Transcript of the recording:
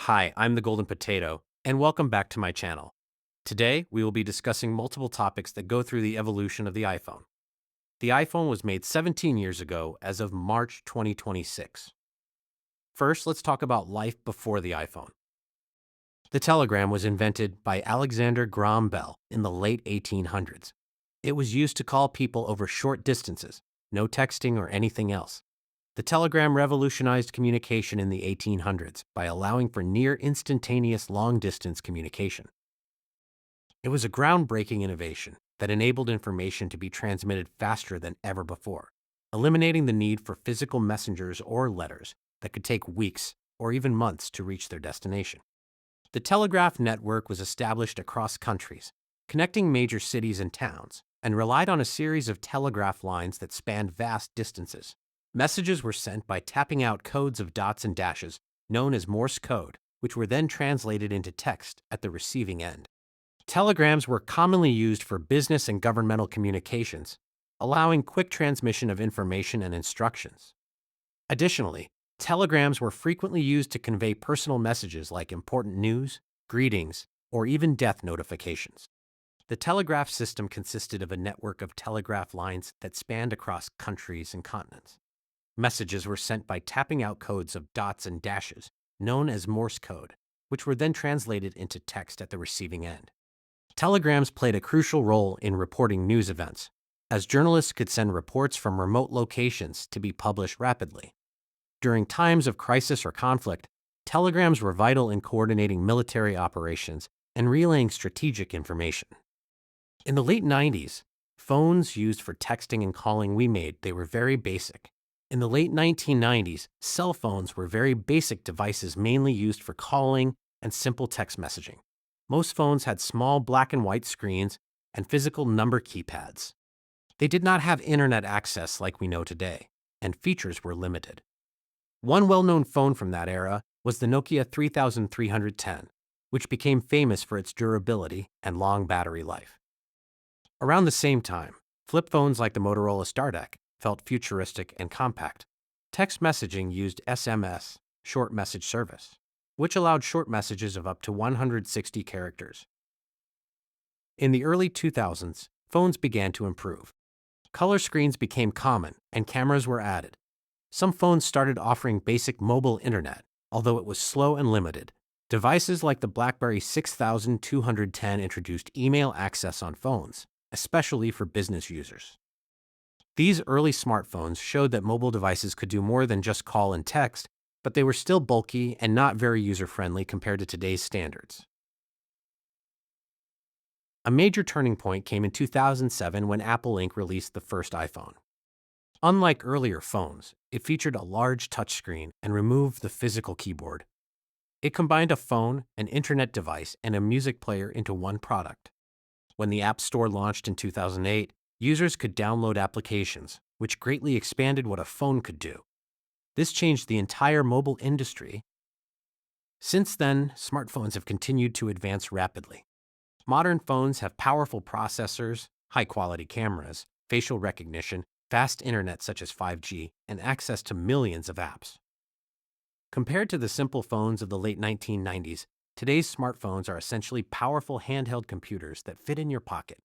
Hi, I'm the Golden Potato, and welcome back to my channel. Today, we will be discussing multiple topics that go through the evolution of the iPhone. The iPhone was made 17 years ago as of March 2026. First, let's talk about life before the iPhone. The telegram was invented by Alexander Graham Bell in the late 1800s. It was used to call people over short distances, no texting or anything else. The telegram revolutionized communication in the 1800s by allowing for near instantaneous long-distance communication. It was a groundbreaking innovation that enabled information to be transmitted faster than ever before, eliminating the need for physical messengers or letters that could take weeks or even months to reach their destination. The telegraph network was established across countries, connecting major cities and towns, and relied on a series of telegraph lines that spanned vast distances. Messages were sent by tapping out codes of dots and dashes, known as Morse code, which were then translated into text at the receiving end. Telegrams were commonly used for business and governmental communications, allowing quick transmission of information and instructions. Additionally, telegrams were frequently used to convey personal messages like important news, greetings, or even death notifications. The telegraph system consisted of a network of telegraph lines that spanned across countries and continents. Messages were sent by tapping out codes of dots and dashes, known as Morse code, which were then translated into text at the receiving end. Telegrams played a crucial role in reporting news events, as journalists could send reports from remote locations to be published rapidly. During times of crisis or conflict, telegrams were vital in coordinating military operations and relaying strategic information. In the late 90s, phones used for texting and calling they were very basic. In the late 1990s, cell phones were very basic devices mainly used for calling and simple text messaging. Most phones had small black and white screens and physical number keypads. They did not have internet access like we know today, and features were limited. One well-known phone from that era was the Nokia 3310, which became famous for its durability and long battery life. Around the same time, flip phones like the Motorola StarDeck felt futuristic and compact. Text messaging used SMS, short message service, which allowed short messages of up to 160 characters. In the early 2000s, phones began to improve. Color screens became common and cameras were added. Some phones started offering basic mobile internet, although it was slow and limited. Devices like the BlackBerry 6210 introduced email access on phones, especially for business users. These early smartphones showed that mobile devices could do more than just call and text, but they were still bulky and not very user-friendly compared to today's standards. A major turning point came in 2007 when Apple Inc. released the first iPhone. Unlike earlier phones, it featured a large touchscreen and removed the physical keyboard. It combined a phone, an internet device, and a music player into one product. When the App Store launched in 2008, users could download applications, which greatly expanded what a phone could do. This changed the entire mobile industry. Since then, smartphones have continued to advance rapidly. Modern phones have powerful processors, high-quality cameras, facial recognition, fast internet such as 5G, and access to millions of apps. Compared to the simple phones of the late 1990s, today's smartphones are essentially powerful handheld computers that fit in your pocket.